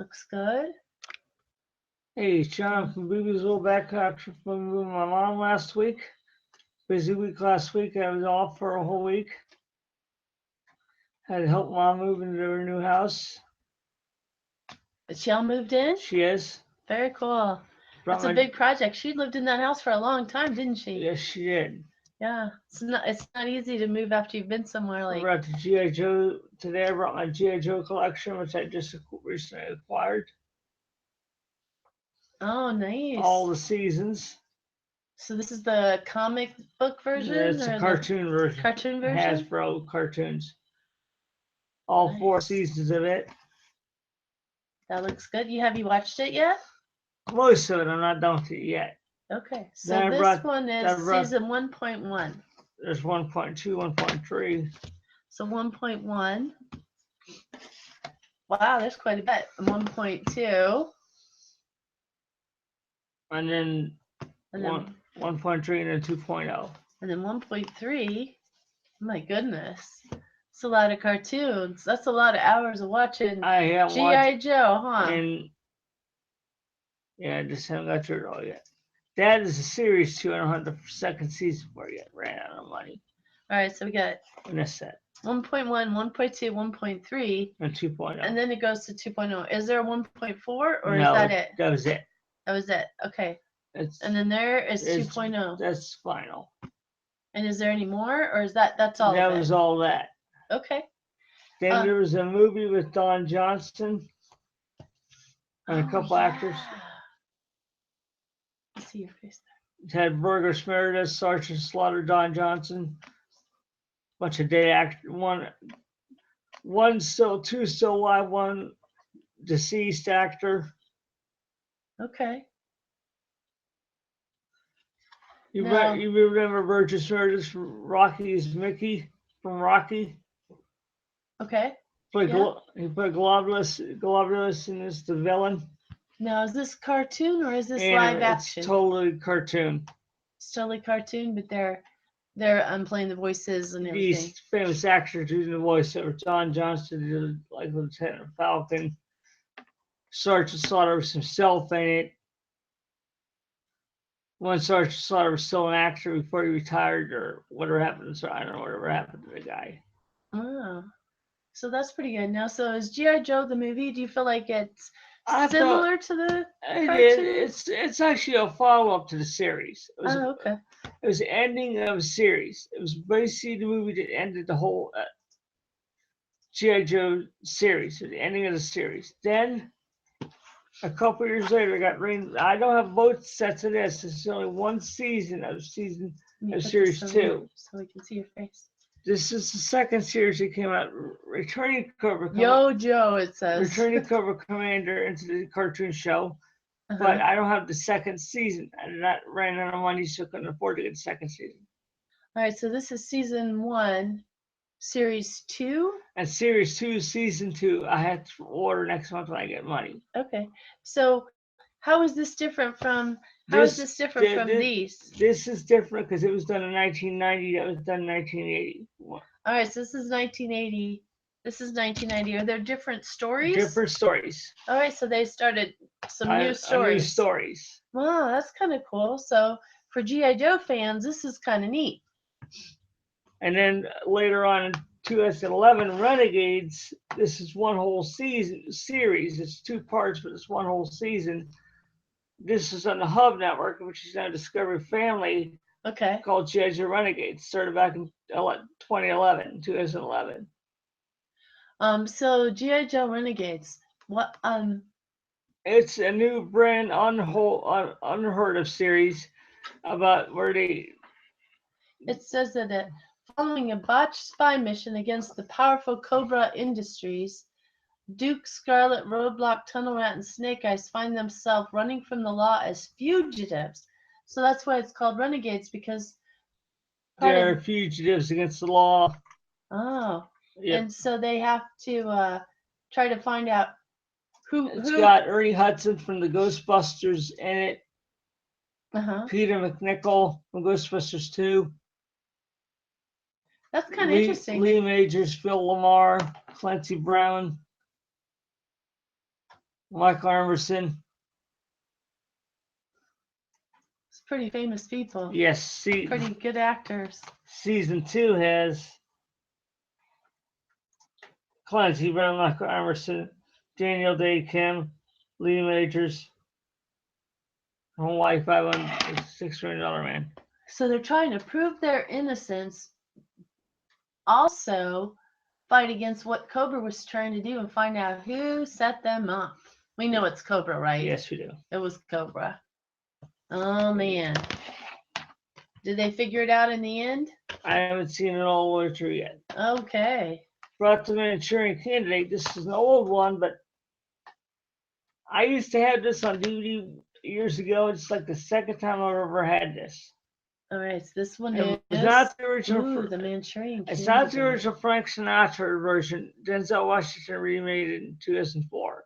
Looks good. Hey, John from Beebe's Little Backpack from moving my mom last week. Busy week last week. I was off for a whole week. Had to help mom move into her new house. Is she all moved in? She is. Very cool. That's a big project. She lived in that house for a long time, didn't she? Yes, she did. Yeah. It's not easy to move after you've been somewhere like. I brought the G.I. Joe today. I brought my G.I. Joe collection, which I just recently acquired. Oh, nice. All the seasons. So this is the comic book version? It's a cartoon version. Cartoon version? Hasbro cartoons. All 4 seasons of it. That looks good. Have you watched it yet? Most of it. I'm not done with it yet. Okay. So this one is season 1.1. There's 1.2, 1.3. So 1.1. Wow, there's quite a bit. 1.2. And then 1.3 and then 2.0. And then 1.3. My goodness. That's a lot of cartoons. That's a lot of hours of watching G.I. Joe, huh? And yeah, I just haven't got through it all yet. That is a series 2. I don't have the second season for it yet. Ran out of money. All right, so we got in this set. 1.1, 1.2, 1.3. And 2.0. And then it goes to 2.0. Is there a 1.4 or is that it? That was it. That was it. Okay. And then there is 2.0. That's final. And is there any more or is that's all that of it? was all that. Okay. Then there was a movie with Don Johnson and a couple actors. I see your face there. It had Burgess Meredith, Sergeant Slaughter, Don Johnson. Bunch of dead actors. Two still alive, one deceased actor. Okay. You remember Burgess Meredith from Rocky's Mickey from Rocky? Okay. He played Globulus and is the villain. Now, is this cartoon or is this live action? It's totally cartoon. It's totally cartoon, but they're playing the voices and everything. These famous actors doing the voiceover. Don Johnson did like Lieutenant Falcon. Sergeant Slaughter was himself in it. One Sergeant Slaughter was still an actor before he retired, or whatever happened. So I don't know whatever happened to the guy. Oh, so that's pretty good. Now, so is G.I. Joe the movie? Do you feel like it's similar to the cartoon? It's actually a follow-up to the series. Okay. It was the ending of a series. It was basically the movie that ended the whole G.I. Joe series. The ending of the series. Then, a couple years later, it got rained. I don't have both sets of this. It's only one season of series 2. So we can see your face. This is the second series that came out. Returning Cobra. Yo, Joe, it says. Returning Cobra Commander into the cartoon show. But I don't have the second season. I ran out of money, so I couldn't afford to get the second season. All right, so this is season 1, series 2? And series 2, season 2, I have to order next month when I get money. Okay. So how is this different from these? This is different because it was done in 1990. That was done in 1980. All right, so this is 1980. This is 1990. Are there different stories? Different stories. All right, so they started some new stories. New stories. Wow, that's kind of cool. So for G.I. Joe fans, this is kind of neat. And then later on in 2011, Renegades. This is one whole series. It's 2 parts, but it's one whole season. This is on the Hub Network, which is now Discovery Family. Okay. Called G.I. Joe Renegades. Started back in 2011. So G.I. Joe Renegades. What? It's a new brand unheard of series about where they. It says that following a botched spy mission against the powerful Cobra Industries, Duke, Scarlet, Roadblock, Tunnel Rat, and Snake Eyes find themselves running from the law as fugitives. So that's why it's called Renegades, because they're fugitives against the law. Oh. Yep. And so they have to try to find out who. It's got Ernie Hudson from the Ghostbusters in it. Peter McNichol from Ghostbusters 2. That's kind of interesting. Lee Majors, Phil Lamar, Clancy Brown. Michael Emerson. It's pretty famous people. Yes, Pretty good actors. season 2 has Clancy Brown, Michael Emerson, Daniel Day Kim, Lee Majors, Hawaii $6 million man. So they're trying to prove their innocence, also fight against what Cobra was trying to do and find out who set them up. We know it's Cobra, right? Yes, we do. It was Cobra. Oh man. Did they figure it out in the end? I haven't seen it all the way through yet. Okay. Brought the Manchurian Candidate. This is an old one, but I used to have this on DVD years ago. It's like the second time I've ever had this. All right, so this one It is was not the original. Ooh, the Manchurian It's not the Candidate. original Frank Sinatra version. Denzel Washington remade it in 2004.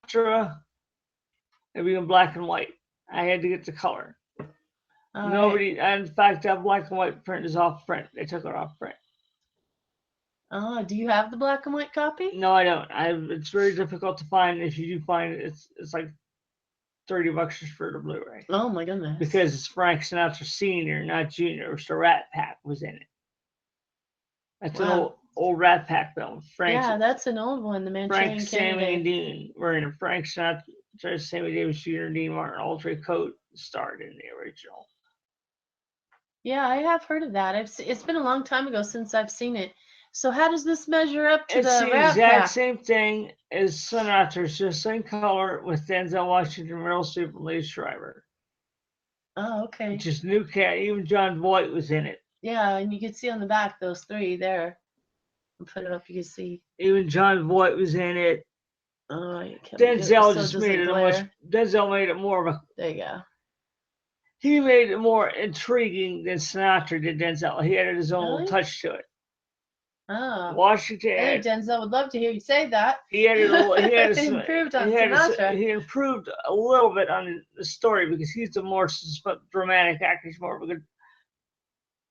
Sinatra, it was in black and white. I had to get the color. All Nobody, in fact, that black and white print is off print. They took it off print. Oh, do you have the black and white copy? No, I don't. It's very difficult to find. If you do find it, it's like $30 just for the Blu-ray. Oh my goodness. Because it's Frank Sinatra Senior, not Junior. So Rat Pack was in it. That's an old Rat Pack film. Yeah, that's an old one. The Manchurian Frank, Sammy, and Candidate. Dean were in it. Frank Sinatra, Sammy Davis Jr., and Dean Martin. Audrey Coate starred in the original. Yeah, I have heard of that. It's been a long time ago since I've seen it. So how does this measure up to It's the the Rat exact Pack? same thing as Sinatra's, just same color with Denzel Washington, Meryl Streep, and Lee Schreiber. Oh, okay. Just new cat. Even John Voight was in it. Yeah, and you can see on the back those three there. I'll put it up. You can see. Even John Voight was in it. Oh, you can't Denzel so just it made it Denzel made it more of a. There you go. He made it more intriguing than Sinatra did. Denzel. He added his own Really? little touch to it. Oh. Washington. I think Denzel would love to hear you say that. He added a little. He had improved on Sinatra. He improved a little bit on the story because he's the more dramatic actor. He's more of a good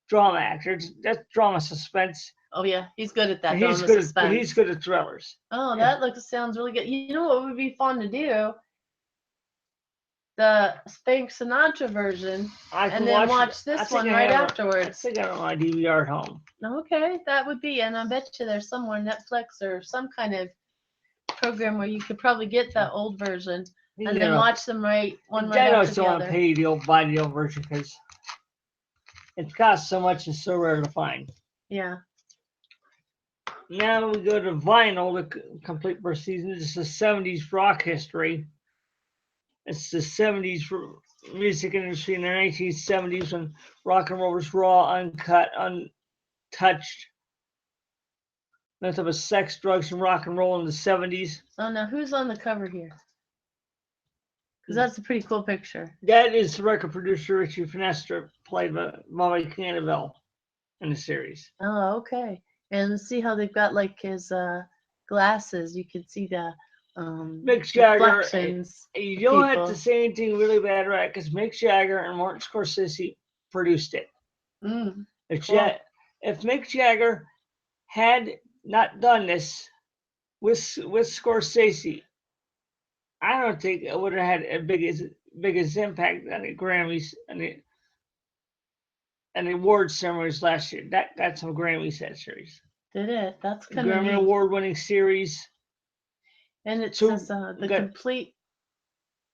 drama actor. That's drama suspense. Oh yeah, he's good at that. And he's good at thrillers. Oh, yeah. That sounds really good. You know what would be fun to do? The Frank Sinatra version, and then watch this one right afterwards. I think I have my DVR at home. Okay, that would be, and I bet you there's somewhere Netflix or some kind of program where you could probably get that old version and then watch them right after the other. I don't want to pay buy the old version because it costs so much and so rare to find. Yeah. Now we go to vinyl, the complete first season. This is 70s rock history. It's the 70s music industry in the 1970s when rock and roll was raw, uncut, untouched. Nothing but sex, drugs, and rock and roll in the 70s. Oh, now who's on the cover here? Because that's a pretty cool picture. That is the record producer Richie Finestra, played by Bobby Cannavale in the series. Oh, okay. And see how they've got like his glasses. You can see the Mick Jagger. You don't have to say anything really bad, right? Because Mick Jagger and Martin Scorsese produced it. If Mick Jagger had not done this with Scorsese, I don't think it would have had a biggest impact on the Grammys and the award ceremonies last year. That got some Grammys that series. Did it? That's kind of Grammy award-winning series. And it says complete.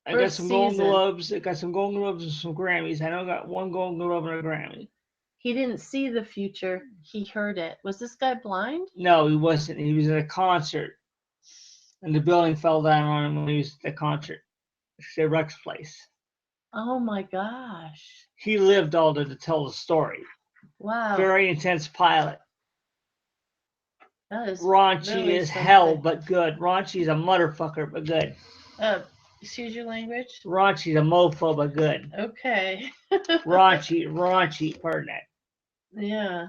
I got some Golden Globes. It got some Golden Globes and some Grammys. I know I got one Golden Globe and a Grammy. He didn't see the future. He heard it. Was this guy blind? No, he wasn't. He was at a concert, and the building fell down on him when he was at the concert. It's at Rex Place. Oh my gosh. He lived all to tell the story. Wow. Very intense pilot. That is raunchy really as hell, but good. Raunchy is a motherfucker, but good. Excuse your language? Raunchy's a mofo, but good. Okay. raunchy, pardon that. Yeah.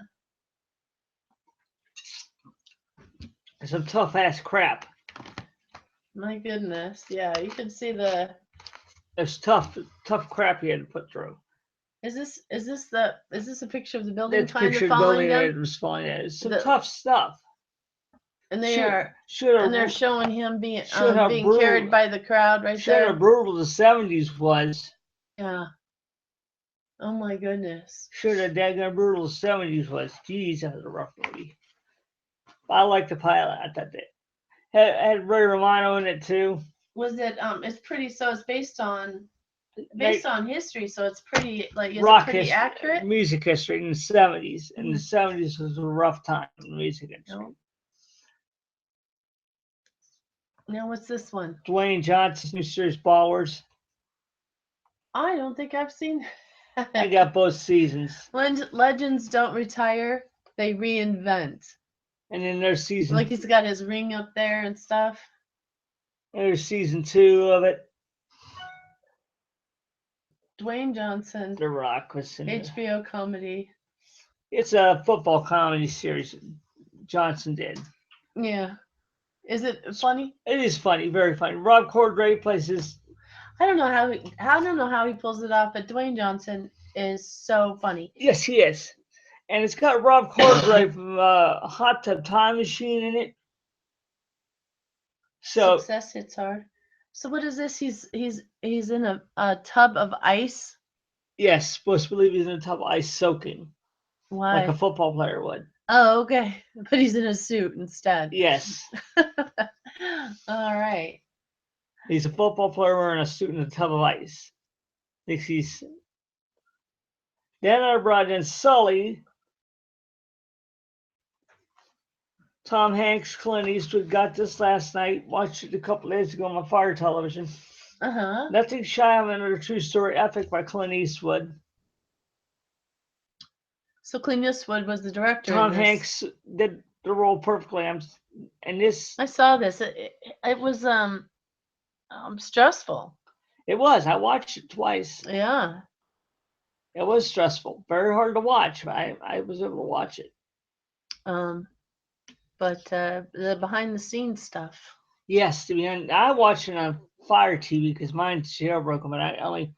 Some tough ass crap. My goodness. Yeah, you can see the. It's tough crap you had to put through. Is this a picture of the building kind of falling down? It was falling down. It's some tough stuff. And they're Should showing him being have being brutal, carried by the crowd right should there. have brutal the 70s was. Yeah. Oh my goodness. Should have daggone brutal the 70s was. Jeez, that was a rough movie. I like the pilot. I thought that had Ray Romano in it too. Was it it's pretty, so it's based on history, so it's pretty, like, is rock it pretty history, accurate? music history in the 70s. And the 70s was a rough time in music industry. No. Now what's this one? Dwayne Johnson's new series Ballers. I don't think I've seen that. I got both seasons. Legends don't retire, they reinvent. And then there's season. Like, he's got his ring up there and stuff. There's season 2 of it. Dwayne Johnson. The Rock was in HBO comedy. It's a football comedy series Johnson did. Yeah. Is it funny? It is funny, very funny. Rob Corddry plays his. I don't know how he pulls it off, but Dwayne Johnson is so funny. Yes, he is. And it's got Rob Corddry from Hot Tub Time Machine in it. So Success hits hard. So what is this? He's in a tub of ice. yes, supposed to believe he's in a tub of ice soaking. Why? Like a football player would. Oh, okay. But he's in a suit instead. Yes. All right. He's a football player wearing a suit in a tub of ice. Thinks he's. Then I brought in Sully. Tom Hanks, Clint Eastwood. Got this last night. Watched it a couple days ago on my Fire television. Uh-huh. Nothing Shy of Another True Story epic by Clint Eastwood. So Clint Eastwood was the director. Tom Hanks did the role perfectly. And this. I saw this. It was stressful. It was. I watched it twice. Yeah. It was stressful. Very hard to watch. I was able to watch it. But the behind the scenes stuff. Yes, to be honest, I watched it on Fire TV because mine's jailbroken, but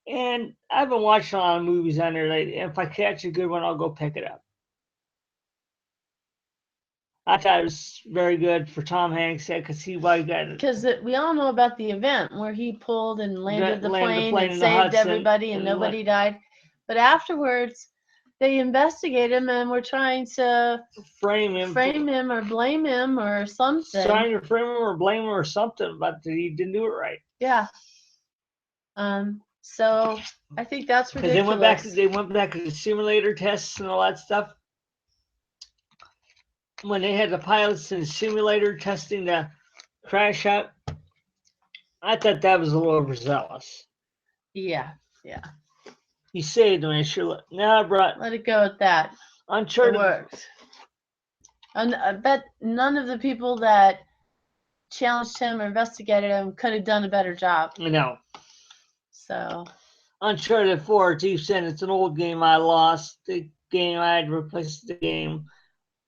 and I've been watching a lot of movies on there lately. If I catch a good one, I'll go pick it up. I thought it was very good for Tom Hanks because he got it. Because we all know about the event where he pulled and landed the plane and saved everybody and nobody died. But afterwards, they investigated him and were trying to frame him or blame him or something. Trying to frame him or blame him or something, but he didn't do it right. Yeah. So I think that's ridiculous. They went back to the simulator tests and all that stuff. When they had the pilots in the simulator testing the crash out, I thought that was a little overzealous. Yeah. He saved him, and sure. Now I brought. Let it go at that. Uncharted. It worked. And I bet none of the people that challenged him or investigated him could have done a better job. No. So. Uncharted 4, Chief said it's an old game. I lost the game. I had replaced the game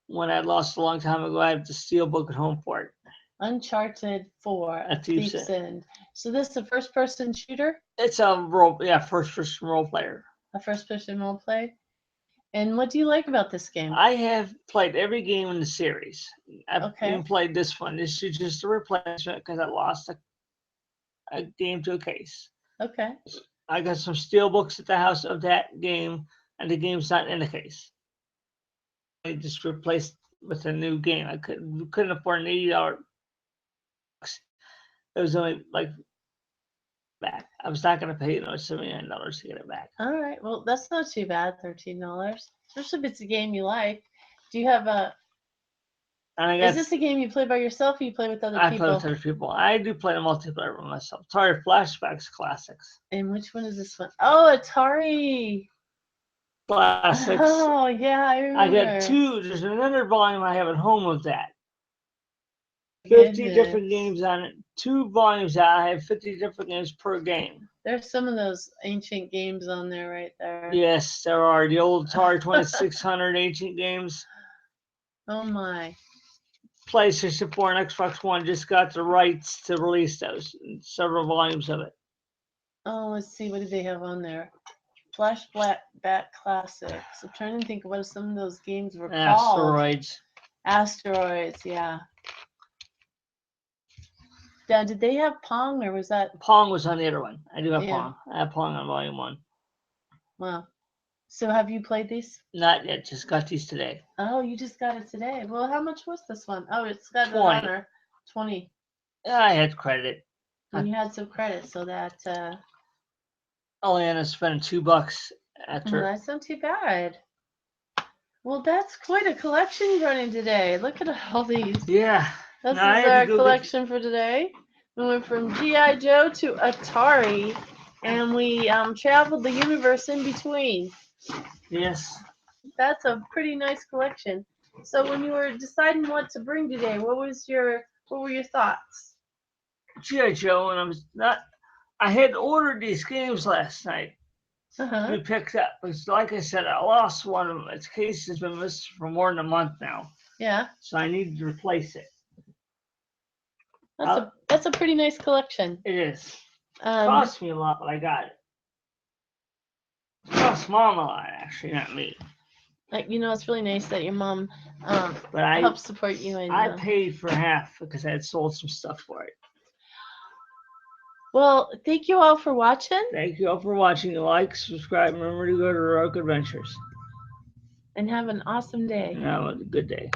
when I lost a long time ago. I have the steelbook at home for it. Uncharted 4, A Thief's End. So this is a first-person shooter? It's a first-person role player. A first-person role play? And what do you like about this game? I have played every game in the series. I've even played this one. This is just a replacement because I lost a game to a case. Okay. I got some steelbooks at the house of that game, and the game's not in the case. I just replaced with a new game. I couldn't afford an $80. It was only like back. I was not going to pay $79 to get it back. All right. Well, that's not too bad. $13, especially if it's a game you like. Do you have a? Is this a game you play by yourself or you play with other people? I play with other people. I do play the multiplayer with myself. Atari Flashbacks Classics. And which one is this one? Oh, Atari Classics. Oh, yeah, I remember. I got two. There's another volume I have at home of that. 50 different games on it. 2 volumes out. I have 50 different games per game. There's some of those ancient games on there right there. Yes, there are. The old Atari 2600 ancient games. Oh, my. PlayStation 4 and Xbox One just got the rights to release those. Several volumes of it. Oh, let's see. What do they have on there? Flashback Classics. I'm trying to think of what some of those games were called. Asteroids. Asteroids, yeah. Now, did they have Pong or was that? Pong was on the other one. I do have Yeah. Pong. I have Pong on volume 1. Wow. So have you played these? Not yet. Just got these today. Oh, you just got it today. Well, how much was this one? Oh, it's got 20. an honor. 20. I had credit. And you had some credit, so that Only ended up spending $2 well, after. that's not too bad. Well, that's quite a collection you're running today. Look at all these. Yeah. This No, I is had to our go collection for today. We went from G.I. Joe to Atari, and we traveled the universe in between. Yes. That's a pretty nice collection. So when you were deciding what to bring today, what were your thoughts? G.I. Joe, and I had ordered these games last night. Uh-huh. We picked up. Because like I said, I lost one of them. Its case has been missing for more than a month now. Yeah. So I need to replace it. That's a pretty nice collection. It is. It cost me a lot, but I got it. It cost Mom a lot, actually, not me. It's really nice that your mom But I helps support you. And I paid for half because I had sold some stuff for it. well, thank you all for watching. Thank you all for watching. Like, subscribe, remember to go to Heroic Adventures. And have an awesome day. And have a good day.